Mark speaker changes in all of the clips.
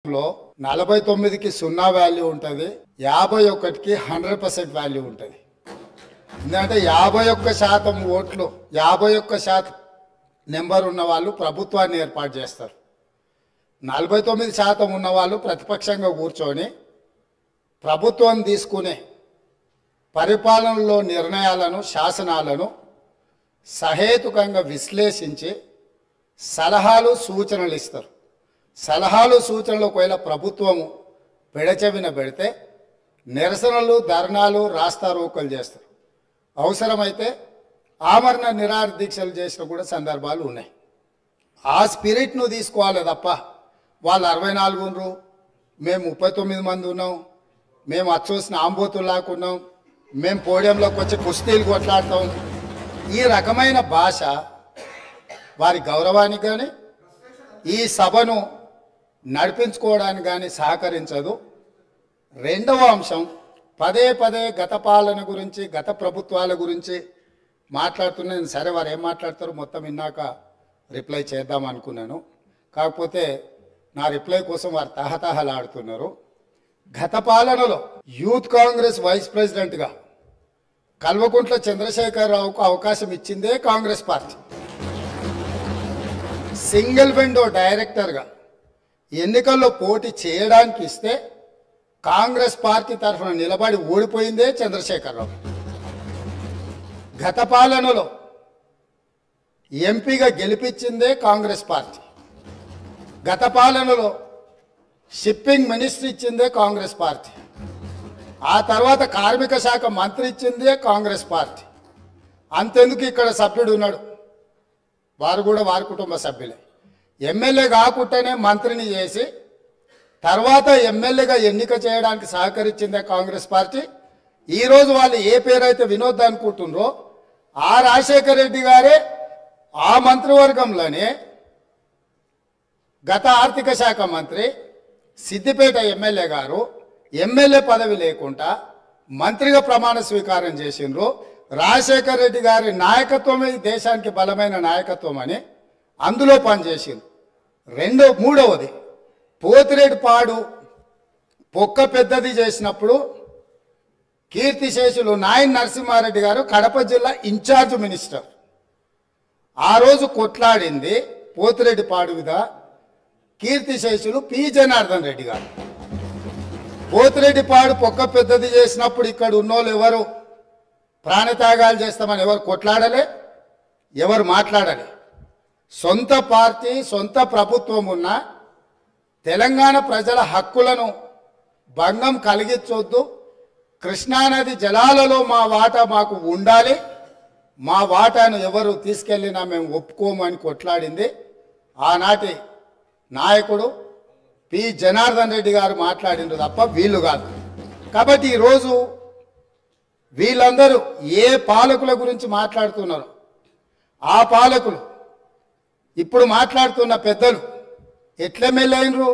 Speaker 1: లో 49కి 0 వాల్యూ ఉంటుంది, 51కి 100% వాల్యూ ఉంటుంది. ఎందుకంటే 51% ఓట్లు 51% నెంబర్ ఉన్న వాళ్ళు ప్రభుత్వాన్ని ఏర్పాటు చేస్తారు. 49% ఉన్న వాళ్ళు ప్రతిపక్షంగా కూర్చొని ప్రభుత్వం తీసుకునే పరిపాలనలో నిర్ణయాలను, శాసనాలను సహేతుకంగా విశ్లేషించి సలహాలు, సూచనలు ఇస్తారు. సలహాలు, సూచనలు ఒకవేళ ప్రభుత్వము పెడచెవిన పెడితే నిరసనలు, ధర్నాలు, రాస్తారోకలు చేస్తారు. అవసరమైతే ఆమరణ నిరాహార దీక్షలు చేసిన కూడా సందర్భాలు ఉన్నాయి. ఆ స్పిరిట్ను తీసుకోవాలి తప్ప వాళ్ళు 64 ఉన్నారు, మేము 39 మంది ఉన్నాం, మేము అచ్చోసిన ఆంబోతుల్లాకున్నాం, మేము పోడియంలోకి వచ్చి కుస్తీలు కొట్లాడతాం, ఈ రకమైన భాష వారి గౌరవానికి కానీ ఈ సభను నడిపించుకోవడానికి కానీ సహకరించదు. రెండవ అంశం, పదే పదే గత పాలన గురించి, గత ప్రభుత్వాల గురించి మాట్లాడుతున్నాను. సరే, వారు ఏం మాట్లాడతారు మొత్తం విన్నాక రిప్లై చేద్దాం అనుకున్నాను. కాకపోతే నా రిప్లై కోసం వారు తహతహలాడుతున్నారు. గత పాలనలో యూత్ కాంగ్రెస్ వైస్ ప్రెసిడెంట్గా కల్వకుంట్ల చంద్రశేఖరరావుకు అవకాశం ఇచ్చిందే కాంగ్రెస్ పార్టీ. సింగిల్ విండో డైరెక్టర్గా ఎన్నికల్లో పోటీ చేయడానికి ఇస్తే కాంగ్రెస్ పార్టీ తరఫున నిలబడి ఓడిపోయిందే చంద్రశేఖరరావు. గత పాలనలో ఎంపీగా గెలిపించిందే కాంగ్రెస్ పార్టీ. గత పాలనలో షిప్పింగ్ మినిస్టర్ ఇచ్చిందే కాంగ్రెస్ పార్టీ. ఆ తర్వాత కార్మిక శాఖ మంత్రి ఇచ్చిందే కాంగ్రెస్ పార్టీ. అంతెందుకు ఇక్కడ సభ్యుడు ఉన్నాడు, వారు కూడా వారి కుటుంబ సభ్యులే. ఎమ్మెల్యే కాకుండానే మంత్రిని చేసి తర్వాత ఎమ్మెల్యేగా ఎన్నిక చేయడానికి సహకరించిందే కాంగ్రెస్ పార్టీ. ఈరోజు వాళ్ళు ఏ పేరైతే వినోద్ అనుకుంటుండ్రో ఆ రాజశేఖర రెడ్డి గారే ఆ మంత్రివర్గంలోనే గత ఆర్థిక శాఖ మంత్రి, సిద్దిపేట ఎమ్మెల్యే గారు ఎమ్మెల్యే పదవి లేకుండా మంత్రిగా ప్రమాణ స్వీకారం చేసిండ్రు. రాజశేఖర రెడ్డి గారి నాయకత్వమే దేశానికి బలమైన నాయకత్వం అని అందులో పనిచేసింది. మూడవది, పోతిరెడ్డిపాడు పొక్క పెద్దది చేసినప్పుడు కీర్తిశేషులు నాయన్ నరసింహారెడ్డి గారు కడప జిల్లా ఇన్ఛార్జ్ మినిస్టర్. ఆ రోజు కొట్లాడింది పోతిరెడ్డిపాడు మీద కీర్తిశేషులు పి జనార్దన్ రెడ్డి గారు. పోతిరెడ్డిపాడు పొక్క పెద్దది చేసినప్పుడు ఇక్కడ ఉన్నోళ్ళు ఎవరు ప్రాణత్యాగాలు చేస్తామని ఎవరు కొట్లాడలే, ఎవరు మాట్లాడలే. సొంత పార్టీ, సొంత ప్రభుత్వం ఉన్న తెలంగాణ ప్రజల హక్కులను భంగం కలిగించొద్దు, కృష్ణానది జలాలలో మా వాటా మాకు ఉండాలి, మా వాటాను ఎవరు తీసుకెళ్ళినా మేము ఒప్పుకోము అని కొట్లాడింది ఆనాటి నాయకుడు పి జనార్దన్ రెడ్డి గారు మాట్లాడిండ్రు తప్ప వీళ్ళు కాదు. కాబట్టి ఈరోజు వీళ్ళందరూ ఏ పాలకుల గురించి మాట్లాడుతున్నారు, ఆ పాలకులు ఇప్పుడు మాట్లాడుతున్న పెద్దలు ఎట్లెమ్మెల్యేనరు?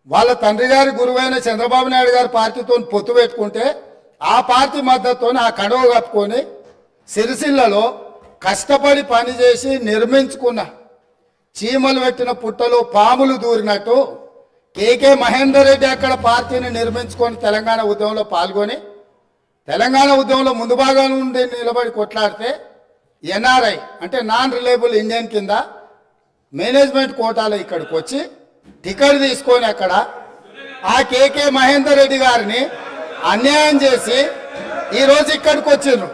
Speaker 1: వాళ్ళ తండ్రి గారి గురువైన చంద్రబాబు నాయుడు గారి పార్టీతో పొత్తు పెట్టుకుంటే ఆ పార్టీ మద్దతుతో ఆ కడవ కప్పుకొని సిరిసిల్లలో కష్టపడి పనిచేసి నిర్మించుకున్న చీమలు పెట్టిన పుట్టలో పాములు దూరినట్టు కేకే మహేందర్ రెడ్డి అక్కడ పార్టీని నిర్మించుకొని తెలంగాణ ఉద్యమంలో పాల్గొని తెలంగాణ ఉద్యమంలో ముందు భాగం నుండి నిలబడి కొట్లాడితే ఎన్ఆర్ఐ అంటే నాన్ రిలయబుల్ ఇండియన్ కింద మేనేజ్మెంట్ కోటాలో ఇక్కడికి వచ్చి టికెట్ తీసుకొని అక్కడ ఆ కేకే మహేందర్ రెడ్డి గారిని అన్యాయం చేసి ఈరోజు ఇక్కడికి వచ్చిండ్రు.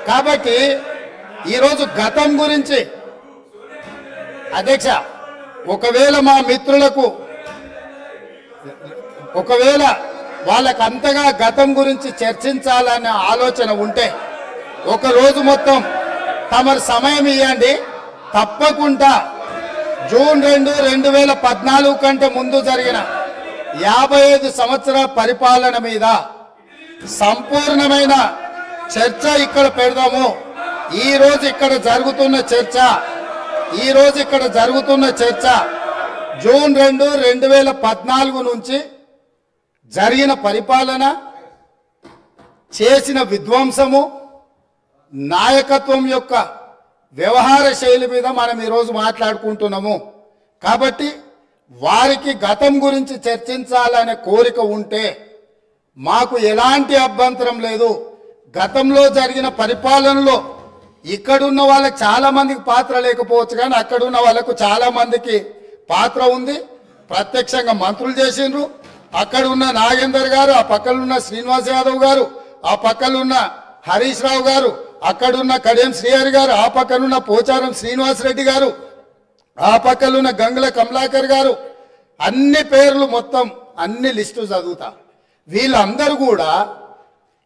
Speaker 1: కాబట్టి ఈరోజు గతం గురించి అధ్యక్ష, ఒకవేళ మా మిత్రులకు వాళ్ళకు అంతగా గతం గురించి చర్చించాలనే ఆలోచన ఉంటే ఒకరోజు మొత్తం తమరు సమయం ఇవ్వండి. తప్పకుండా జూన్ 2, 2014 కంటే ముందు జరిగిన 55 సంవత్సరాల పరిపాలన మీద సంపూర్ణమైన చర్చ ఇక్కడ పెడదాము. ఈరోజు ఇక్కడ జరుగుతున్న చర్చ జూన్ 2, 2014 నుంచి జరిగిన పరిపాలన, చేసిన విధ్వంసము, నాయకత్వం యొక్క వ్యవహార శైలి మీద మనం ఈరోజు మాట్లాడుకుంటున్నాము. కాబట్టి వారికి గతం గురించి చర్చించాలనే కోరిక ఉంటే మాకు ఎలాంటి అభ్యంతరం లేదు. గతంలో జరిగిన పరిపాలనలో ఇక్కడున్న వాళ్ళకి చాలా మందికి పాత్ర లేకపోవచ్చు, కానీ అక్కడున్న వాళ్ళకు చాలా మందికి పాత్ర ఉంది. ప్రత్యక్షంగా మంత్రులు చేసిండ్రు. అక్కడ ఉన్న నాగేందర్ గారు, ఆ పక్కనున్న శ్రీనివాస్ యాదవ్ గారు, ఆ పక్కనున్న హరీష్ రావు గారు, అక్కడున్న కడియం శ్రీహరి గారు, ఆ పక్కనున్న పోచారం శ్రీనివాస్ రెడ్డి గారు, ఆ పక్కనున్న గంగుల కమలాకర్ గారు, అన్ని పేర్లు మొత్తం అన్ని లిస్టు చదువుతా. వీళ్ళందరూ కూడా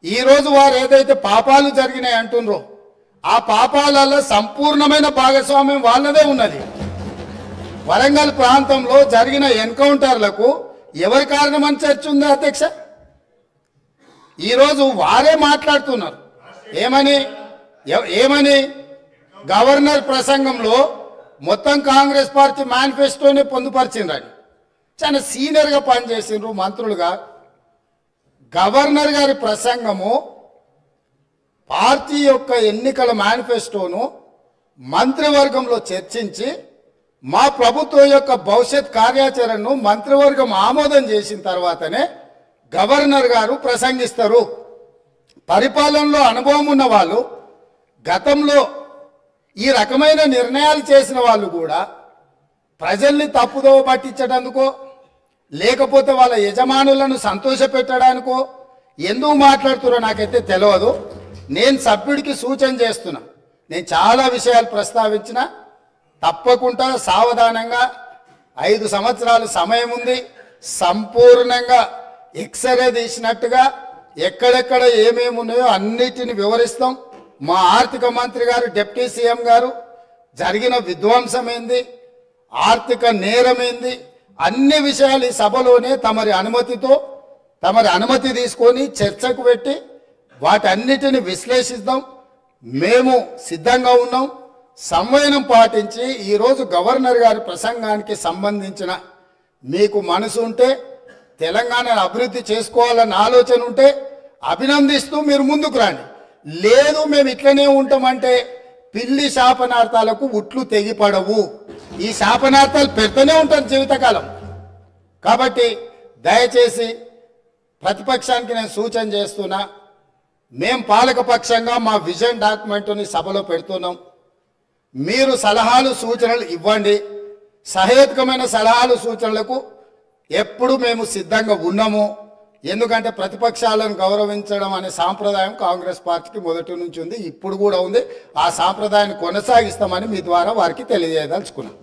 Speaker 1: ఈరోజు వారు ఏదైతే పాపాలు జరిగినాయి అంటున్నారో ఆ పాపాలలో సంపూర్ణమైన భాగస్వామ్యం వాళ్ళదే ఉన్నది. వరంగల్ ప్రాంతంలో జరిగిన ఎన్కౌంటర్లకు ఎవరి కారణమని చర్చ ఉంది అధ్యక్ష? ఈరోజు వారే మాట్లాడుతున్నారు. ఏమని గవర్నర్ ప్రసంగంలో మొత్తం కాంగ్రెస్ పార్టీ మేనిఫెస్టోని పొందుపరిచిండ్రని చాలా సీనియర్గా పనిచేసిండ్రు మంత్రులుగా. గవర్నర్ గారి ప్రసంగము పార్టీ యొక్క ఎన్నికల మేనిఫెస్టోను మంత్రివర్గంలో చర్చించి మా ప్రభుత్వం యొక్క భవిష్యత్ కార్యాచరణను మంత్రివర్గం ఆమోదం చేసిన తర్వాతనే గవర్నర్ గారు ప్రసంగిస్తారు. పరిపాలనలో అనుభవం ఉన్న వాళ్ళు, గతంలో ఈ రకమైన నిర్ణయాలు చేసిన వాళ్ళు కూడా ప్రజల్ని తప్పుదోవ పట్టించడానికో లేకపోతే వాళ్ళ యజమానులను సంతోషపెట్టడానికో ఎందుకు మాట్లాడుతున్నారో నాకైతే తెలియదు. నేను సభ్యుడికి సూచన చేస్తున్నా. నేను చాలా విషయాలు ప్రస్తావించిన, తప్పకుండా సావధానంగా 5 సంవత్సరాలు సమయం ఉంది. సంపూర్ణంగా ఎక్స్రే తీసినట్టుగా ఎక్కడెక్కడ ఏమేమి ఉన్నాయో అన్నిటిని వివరిస్తాం. మా ఆర్థిక మంత్రి గారు, డిప్యూటీ సీఎం గారు జరిగిన విధ్వంసం ఏంది, ఆర్థిక నేరం ఏంది, అన్ని విషయాలు ఈ సభలోనే తమరి అనుమతి తీసుకొని చర్చకు పెట్టి వాటన్నిటిని విశ్లేషిద్దాం. మేము సిద్ధంగా ఉన్నాం. సంవయనం పాటించి ఈరోజు గవర్నర్ గారి ప్రసంగానికి సంబంధించిన మీకు మనసు ఉంటే, తెలంగాణను అభివృద్ధి చేసుకోవాలన్న ఆలోచన ఉంటే అభినందిస్తూ మీరు ముందుకు రండి. లేదు మేము ఇట్లనే ఉంటామంటే పిల్లి శాపనార్థాలకు ఉట్లు తెగిపడవు. ఈ శాపనార్థాలు పెడుతూనే ఉంటారు జీవితకాలం. కాబట్టి దయచేసి ప్రతిపక్షానికి నేను సూచన చేస్తున్నా, మేం పాలకపక్షంగా మా విజన్ డాక్యుమెంట్ని సభలో పెడుతున్నాం. మీరు సలహాలు సూచనలు ఇవ్వండి. సహేతుకమైన సలహాలు సూచనలకు ఎప్పుడు మేము సిద్ధంగా ఉన్నాము. ఎందుకంటే ప్రతిపక్షాలను గౌరవించడం అనే సాంప్రదాయం కాంగ్రెస్ పార్టీకి మొదటి నుంచి ఉంది, ఇప్పుడు కూడా ఉంది. ఆ సాంప్రదాయాన్ని కొనసాగిస్తామని మీ ద్వారా వారికి తెలియజేయదలుచుకున్నాం.